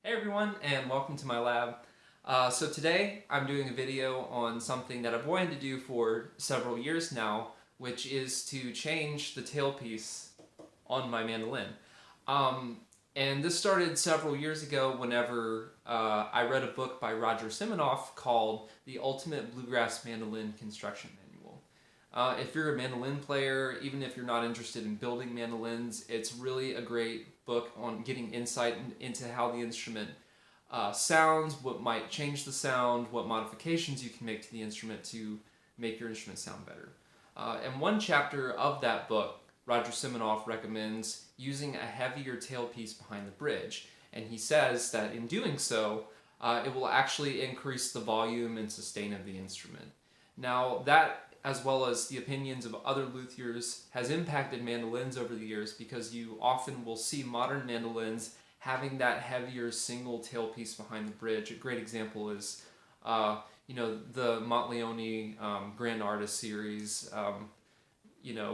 Hey everyone, and welcome to my lab. So today I'm doing a video on something that I've wanted to do for several years now, which is to change the tailpiece on my mandolin. Um, and this started several years ago whenever I read a book by Roger Siminoff called The Ultimate Bluegrass Mandolin Construction Manual. If you're a mandolin player, even if you're not interested in building mandolins, it's really a great book on getting insight into how the instrument sounds, what might change the sound, what modifications you can make to the instrument to make your instrument sound better. In one chapter of that book, Roger Siminoff recommends using a heavier tailpiece behind the bridge, and he says that in doing so, it will actually increase the volume and sustain of the instrument. Now, that, as well as the opinions of other luthiers, has impacted mandolins over the years because you often will see modern mandolins having that heavier single tailpiece behind the bridge. A great example is, the Montleone Grand Artist series.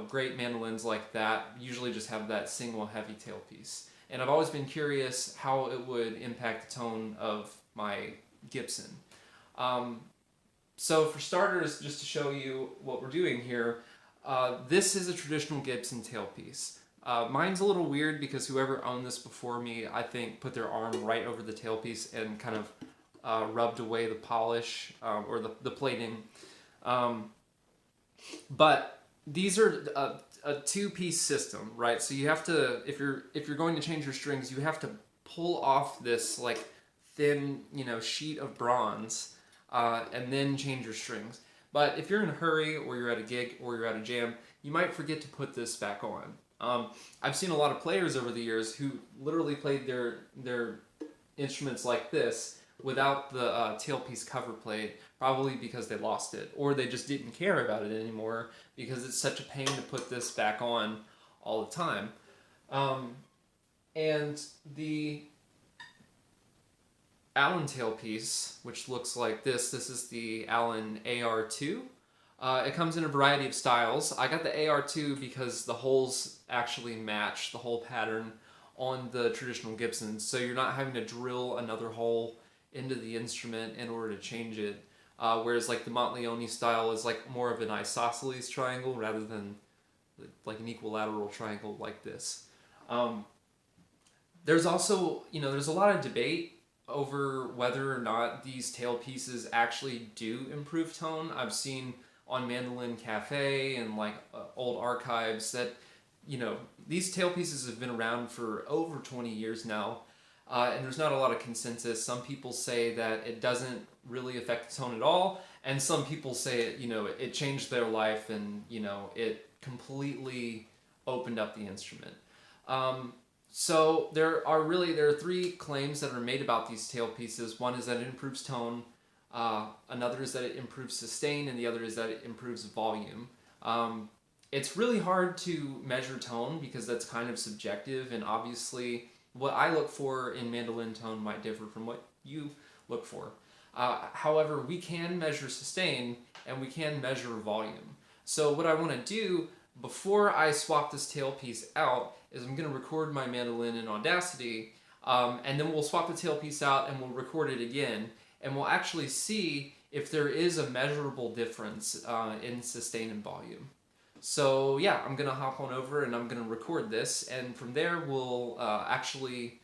Great mandolins like that usually just have that single heavy tailpiece. And I've always been curious how it would impact the tone of my Gibson. So for starters, just to show you what we're doing here, this is a traditional Gibson tailpiece. Mine's a little weird because whoever owned this before me, I think, put their arm right over the tailpiece and kind of rubbed away the polish or the plating. But these are a two-piece system, right? So you have to, if you're going to change your strings, you have to pull off this like thin, sheet of bronze, and then change your strings. But if you're in a hurry, or you're at a gig, or you're at a jam, you might forget to put this back on. I've seen a lot of players over the years who literally played their instruments like this without the tailpiece cover plate, probably because they lost it, or they just didn't care about it anymore because it's such a pain to put this back on all the time. And the Allen tailpiece, which looks like this is the Allen AR2. It comes in a variety of styles. I got the AR2 because the holes actually match the hole pattern on the traditional Gibsons, so you're not having to drill another hole into the instrument in order to change it. Whereas like the Montleone style is like more of an isosceles triangle rather than like an equilateral triangle like this. There's also, there's a lot of debate over whether or not these tailpieces actually do improve tone. I've seen on Mandolin Cafe and like old archives that these tailpieces have been around for over 20 years now, and there's not a lot of consensus. Some people say that it doesn't really affect the tone at all, and some people say it changed their life and it completely opened up the instrument. So there are three claims that are made about these tailpieces. One is that it improves tone, another is that it improves sustain, and the other is that it improves volume. It's really hard to measure tone because that's kind of subjective, and obviously what I look for in mandolin tone might differ from what you look for. However, we can measure sustain and we can measure volume. So what I want to do before I swap this tailpiece out is I'm going to record my mandolin in Audacity, and then we'll swap the tailpiece out and we'll record it again, and we'll actually see if there is a measurable difference in sustain and volume. So yeah, I'm going to hop on over and I'm going to record this, and from there we'll actually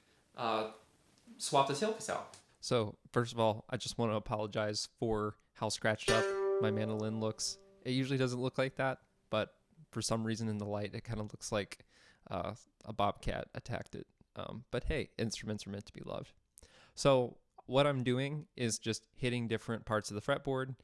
swap the tailpiece out. So first of all, I just want to apologize for how scratched up my mandolin looks. It usually doesn't look like that, but for some reason in the light it kind of looks like a bobcat attacked it. But hey, instruments are meant to be loved. So what I'm doing is just hitting different parts of the fretboard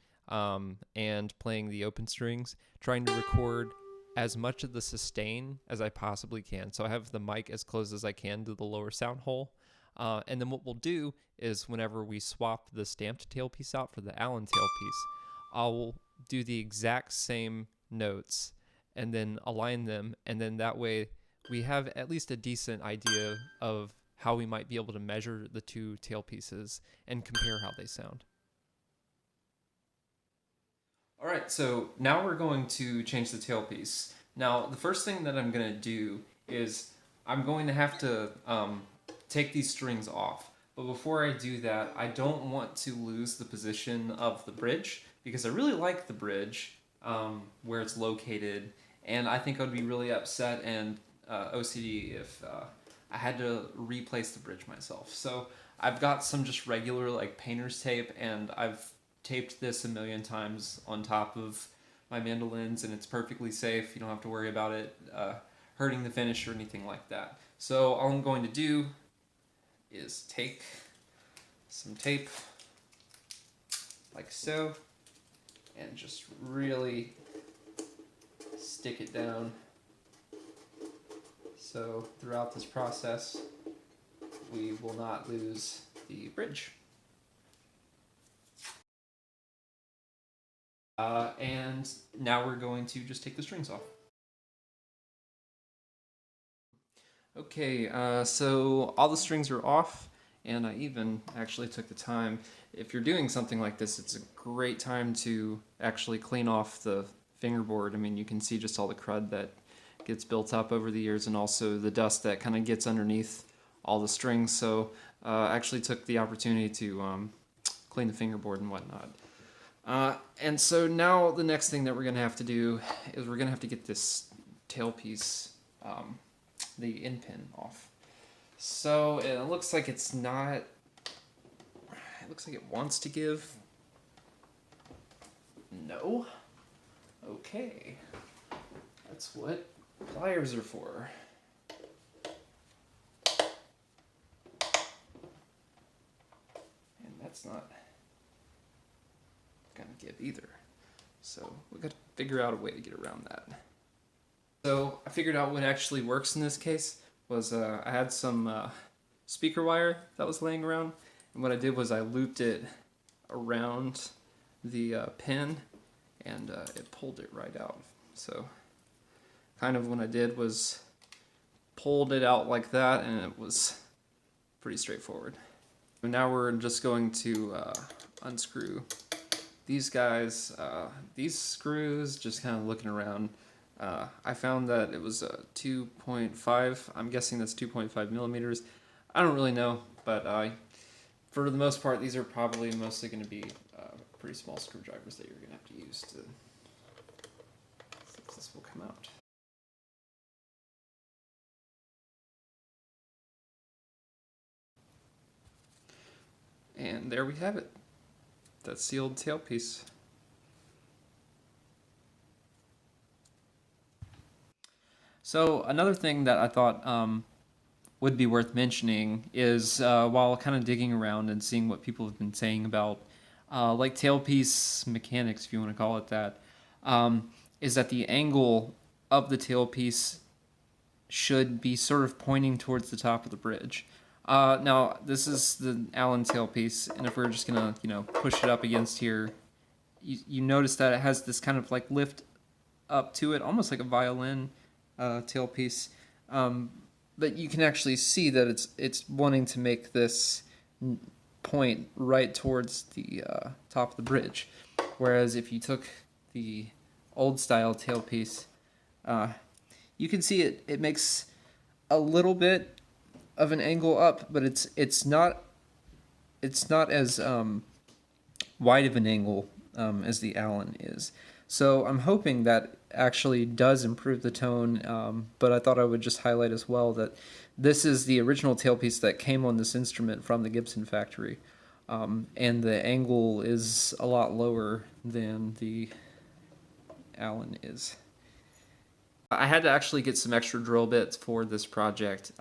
and playing the open strings, trying to record as much of the sustain as I possibly can. So I have the mic as close as I can to the lower sound hole. And then what we'll do is whenever we swap the stamped tailpiece out for the Allen tailpiece, I'll do the exact same notes and then align them, and then that way we have at least a decent idea of how we might be able to measure the two tailpieces and compare how they sound. All right, so now we're going to change the tailpiece. Now, the first thing that I'm going to do is I'm going to have to take these strings off. But before I do that, I don't want to lose the position of the bridge because I really like the bridge where it's located, and I think I would be really upset and OCD if I had to replace the bridge myself. So I've got some just regular like painter's tape, and I've taped this a million times on top of my mandolins, and it's perfectly safe. You don't have to worry about it hurting the finish or anything like that. So all I'm going to do is take some tape like so and just really stick it down so throughout this process we will not lose the bridge. And now we're going to just take the strings off. Okay, so all the strings are off, and I even actually took the time. If you're doing something like this, it's a great time to actually clean off the fingerboard. I mean, you can see just all the crud that gets built up over the years, and also the dust that kind of gets underneath all the strings. So I actually took the opportunity to clean the fingerboard and whatnot. And so now the next thing that we're going to have to do is we're going to have to get this tailpiece, the end pin off. So it looks like it's not, it looks like it wants to give. No. Okay. That's what pliers are for. And that's not gonna give either. So we got to figure out a way to get around that. So I figured out what actually works in this case was I had some speaker wire that was laying around, and what I did was I looped it around the pin, and it pulled it right out. So kind of what I did was pulled it out like that, and it was pretty straightforward. And now we're just going to unscrew these guys. These screws, just kind of looking around, I found that it was 2.5. I'm guessing that's 2.5 millimeters. I don't really know, but for the most part, these are probably mostly going to be pretty small screwdrivers that you're going to have to use to see if this will come out. And there we have it. That's the old tailpiece. So another thing that I thought would be worth mentioning is while kind of digging around and seeing what people have been saying about like tailpiece mechanics, if you want to call it that, is that the angle of the tailpiece should be sort of pointing towards the top of the bridge. Now this is the Allen tailpiece, and if we're just gonna push it up against here, you notice that it has this kind of like lift up to it, almost like a violin tailpiece, but you can actually see that it's wanting to make this point right towards the top of the bridge. Whereas if you took the old style tailpiece, you can see it makes a little bit of an angle up, but it's not as wide of an angle as the Allen is. So I'm hoping that actually does improve the tone, but I thought I would just highlight as well that this is the original tailpiece that came on this instrument from the Gibson factory, and the angle is a lot lower than the Allen is. I had to actually get some extra drill bits for this project.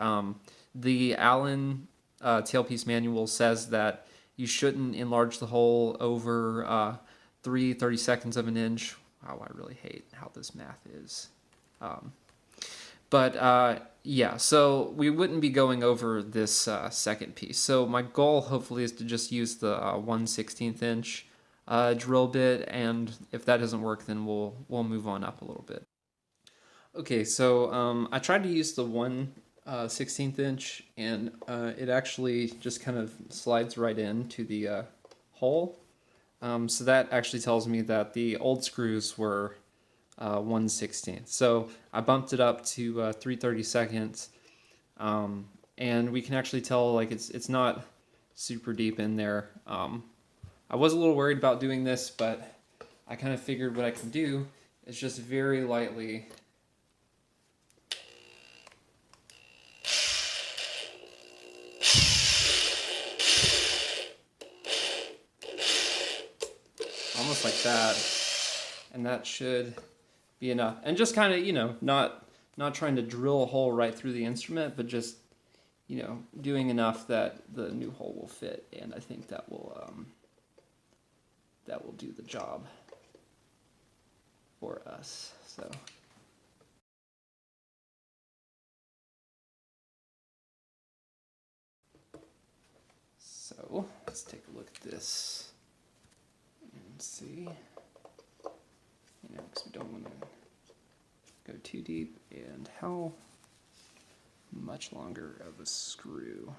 The Allen tailpiece manual says that you shouldn't enlarge the hole over 3/32 of an inch. Wow, I really hate how this math is. Yeah, so we wouldn't be going over this second piece. So my goal hopefully is to just use the 1/16 inch drill bit, and if that doesn't work, then we'll move on up a little bit. Okay, so I tried to use the 1/16 inch, and it actually just kind of slides right into the hole. So that actually tells me that the old screws were 1/16. So I bumped it up to 3/32, and we can actually tell like it's not super deep in there. I was a little worried about doing this, but I kind of figured what I can do is just very lightly almost like that, and that should be enough. And just kind of, you know, not trying to drill a hole right through the instrument, but just, you know, doing enough that the new hole will fit, and I think that will do the job for us. So let's take a look at this and see, you know, because we don't want to go too deep. And how much longer of a screw?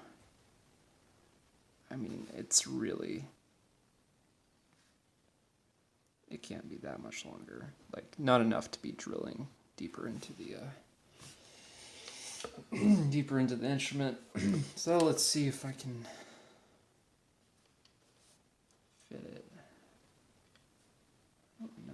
I mean, it's really, it can't be that much longer. Like, not enough to be drilling deeper into the deeper into the instrument. So let's see if I can fit it. Oh no.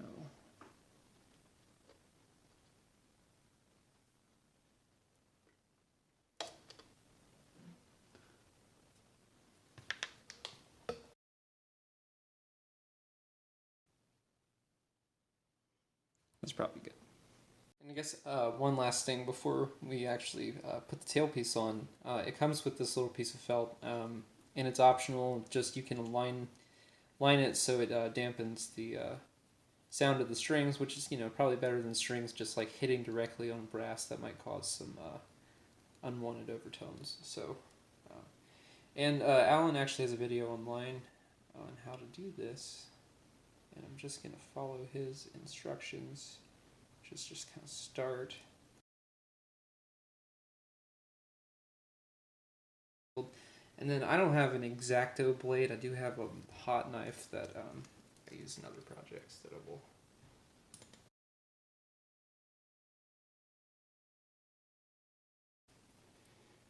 That's probably good. And I guess one last thing before we actually put the tailpiece on, it comes with this little piece of felt, and it's optional. Just you can line it so it dampens the sound of the strings, which is, you know, probably better than strings just like hitting directly on brass that might cause some unwanted overtones. So, and Alan actually has a video online on how to do this, and I'm just gonna follow his instructions. Just kind of start. And then I don't have an X-Acto blade. I do have a hot knife that I use in other projects that I will.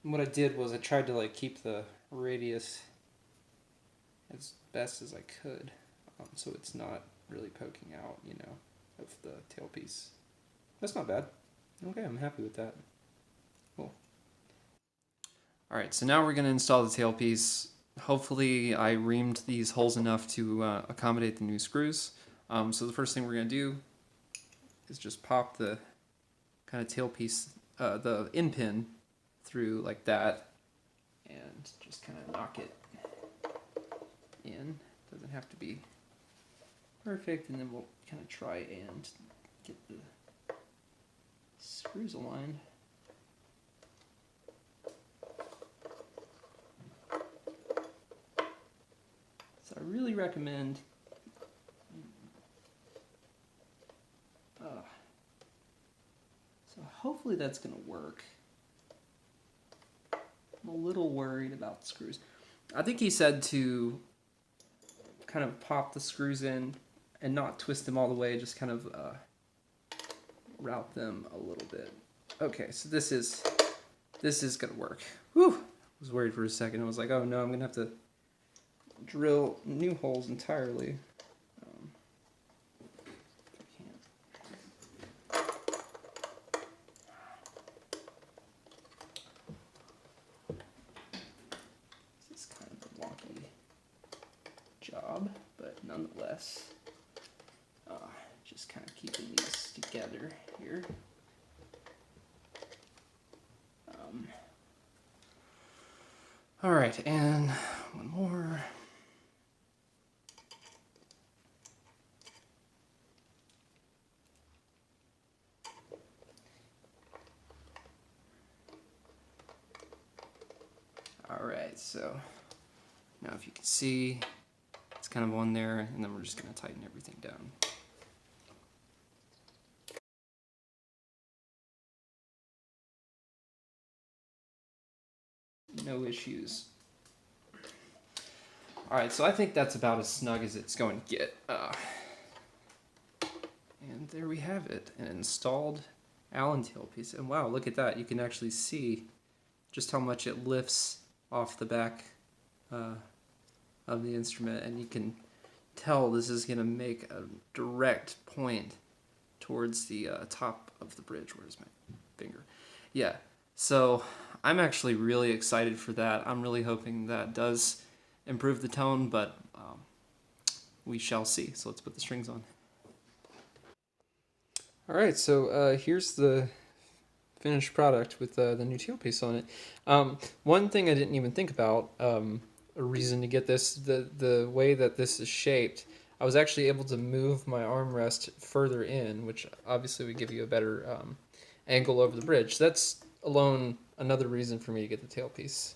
And what I did was I tried to like keep the radius as best as I could, so it's not really poking out, you know, of the tailpiece. That's not bad. Okay, I'm happy with that. Cool. Alright, so now we're going to install the tailpiece. Hopefully I reamed these holes enough to accommodate the new screws. So the first thing we're going to do is just pop the kind of tailpiece, the end pin through like that, and just kind of knock it in. Doesn't have to be perfect, and then we'll kind of try and get the screws aligned. So I really recommend so hopefully that's going to work. I'm a little worried about the screws. I think he said to kind of pop the screws in and not twist them all the way, just kind of route them a little bit. Okay, so this is gonna work. Whew! I was worried for a second. I was like, oh no, I'm gonna have to drill new holes entirely. This is kind of a wonky job, but nonetheless, just kind of keeping these together here. All right, and one more. All right, so now if you can see, it's kind of on there, and then we're just going to tighten everything down. No issues. Alright, so I think that's about as snug as it's going to get. And there we have it, an installed Allen tailpiece. And wow, look at that. You can actually see just how much it lifts off the back uh, of the instrument, and you can tell this is going to make a direct point towards the top of the bridge. Where's my finger? Yeah. So I'm actually really excited for that. I'm really hoping that does improve the tone, but we shall see. So let's put the strings on. All right, so here's the finished product with the new tailpiece on it. One thing I didn't even think about, a reason to get this, the way that this is shaped, I was actually able to move my armrest further in, which obviously would give you a better angle over the bridge. That's alone another reason for me to get the tailpiece.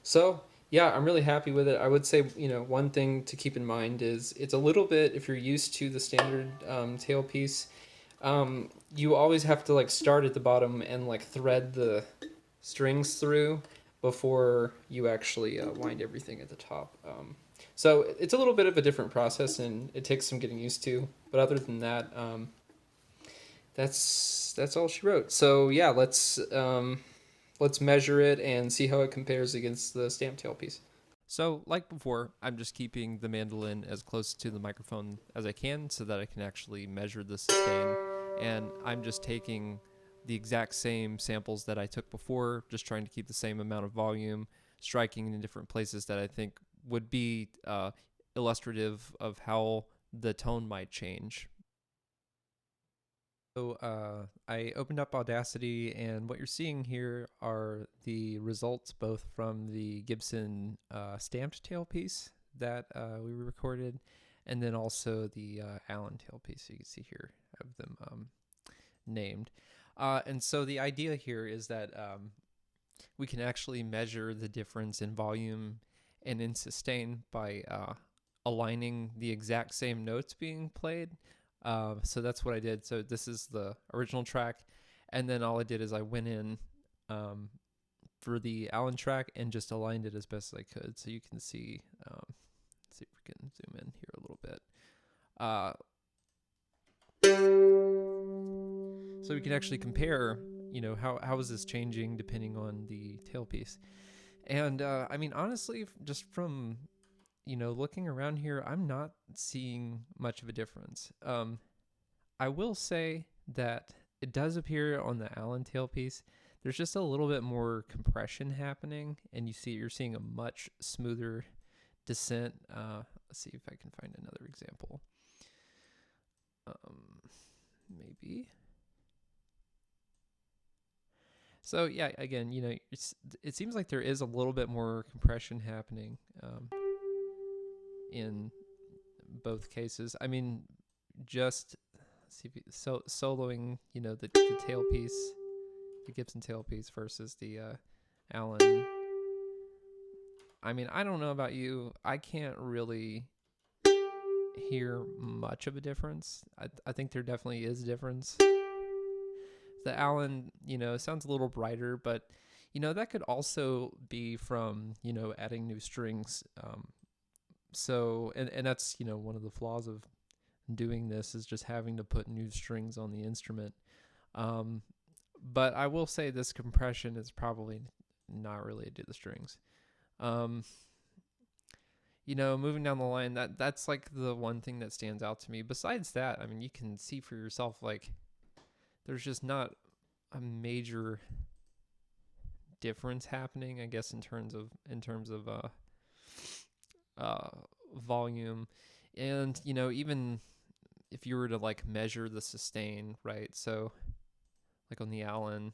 So yeah, I'm really happy with it. I would say, one thing to keep in mind is it's a little bit, if you're used to the standard tailpiece, you always have to like start at the bottom and like thread the strings through before you actually wind everything at the top. So it's a little bit of a different process and it takes some getting used to. But other than that, that's all she wrote. So yeah, let's measure it and see how it compares against the stamp tailpiece. So, like before, I'm just keeping the mandolin as close to the microphone as I can so that I can actually measure the sustain. And I'm just taking the exact same samples that I took before, just trying to keep the same amount of volume, striking in different places that I think would be illustrative of how the tone might change. So I opened up Audacity, and what you're seeing here are the results both from the Gibson stamped tailpiece that we recorded, and then also the Allen tailpiece. You can see here, I have them named. And so the idea here is that we can actually measure the difference in volume and in sustain by aligning the exact same notes being played. So that's what I did. So this is the original track, and then all I did is I went in for the Allen track and just aligned it as best as I could. So you can see, let's see if we can zoom in here a little bit. So we can actually compare, how is this changing depending on the tailpiece. And I mean, honestly, just from looking around here, I'm not seeing much of a difference. I will say that it does appear on the Allen tailpiece. There's just a little bit more compression happening, and you're seeing a much smoother descent. Let's see if I can find another example. Maybe. So yeah, again, it seems like there is a little bit more compression happening in both cases. I mean, just see if soloing, the tailpiece, the Gibson tailpiece versus the Allen. I mean, I don't know about you. I can't really hear much of a difference. I think there definitely is a difference. The Allen, sounds a little brighter, but that could also be from adding new strings. So and that's one of the flaws of doing this is just having to put new strings on the instrument. But I will say this compression is probably not related to the strings. Moving down the line, that's like the one thing that stands out to me. Besides that, I mean, you can see for yourself, like, there's just not a major difference happening, I guess, in terms of volume. And, even if you were to like measure the sustain, right? So like on the Allen,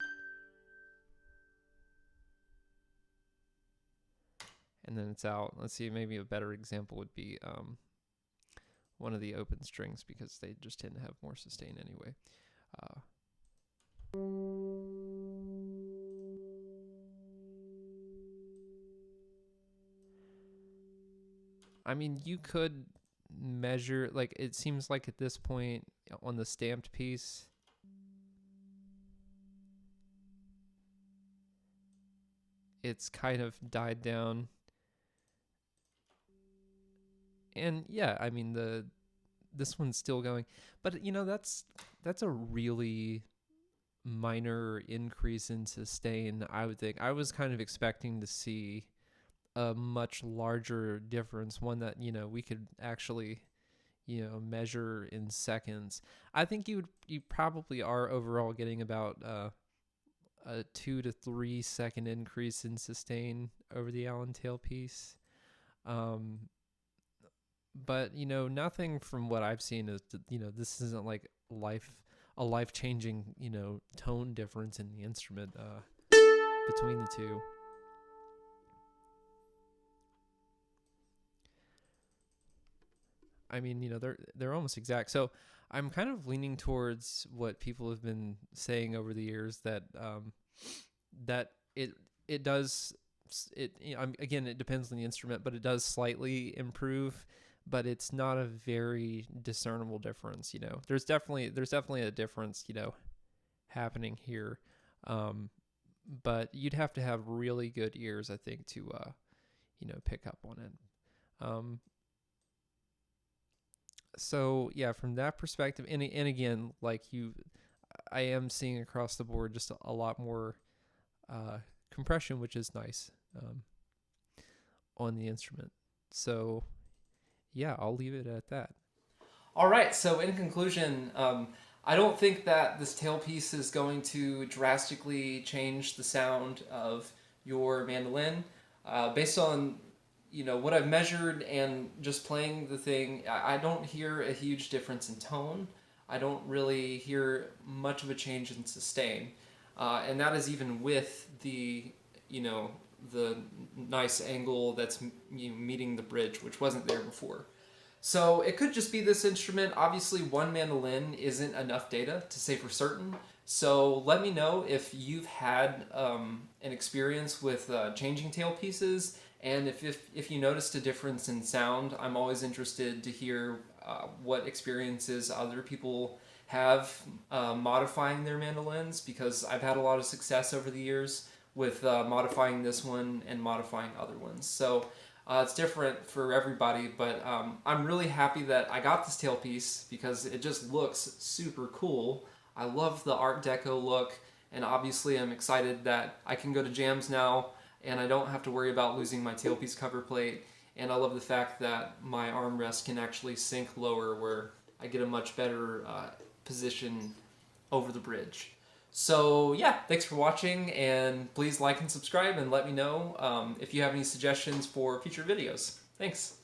and then it's out. Let's see, maybe a better example would be one of the open strings, because they just tend to have more sustain anyway. I mean, you could measure, like, it seems like at this point on the stamped piece, it's kind of died down. And yeah, I mean, this one's still going, but that's a really minor increase in sustain. I would think I was kind of expecting to see a much larger difference, one that, we could actually, measure in seconds. I think you probably are overall getting about a 2 to 3 second increase in sustain over the Allen tailpiece. But nothing from what I've seen is, this isn't like a life changing, tone difference in the instrument between the two. I mean, they're almost exact. So I'm kind of leaning towards what people have been saying over the years, that that it does it. Again, it depends on the instrument, but it does slightly improve. But it's not a very discernible difference. There's definitely a difference, happening here. But you'd have to have really good ears, I think, to pick up on it. So yeah, from that perspective, and again, I am seeing across the board just a lot more compression, which is nice on the instrument. So yeah, I'll leave it at that. All right, so in conclusion, I don't think that this tailpiece is going to drastically change the sound of your mandolin. Based on what I've measured and just playing the thing, I don't hear a huge difference in tone. I don't really hear much of a change in sustain, and that is even with the the nice angle that's meeting the bridge, which wasn't there before. So it could just be this instrument. Obviously, one mandolin isn't enough data to say for certain. So let me know if you've had an experience with changing tailpieces, and if you noticed a difference in sound. I'm always interested to hear what experiences other people have modifying their mandolins, because I've had a lot of success over the years with modifying this one and modifying other ones. So it's different for everybody, but I'm really happy that I got this tailpiece because it just looks super cool. I love the Art Deco look, and obviously I'm excited that I can go to jams now and I don't have to worry about losing my tailpiece cover plate. And I love the fact that my armrest can actually sink lower, where I get a much better position over the bridge. So yeah, thanks for watching, and please like and subscribe, and let me know if you have any suggestions for future videos. Thanks.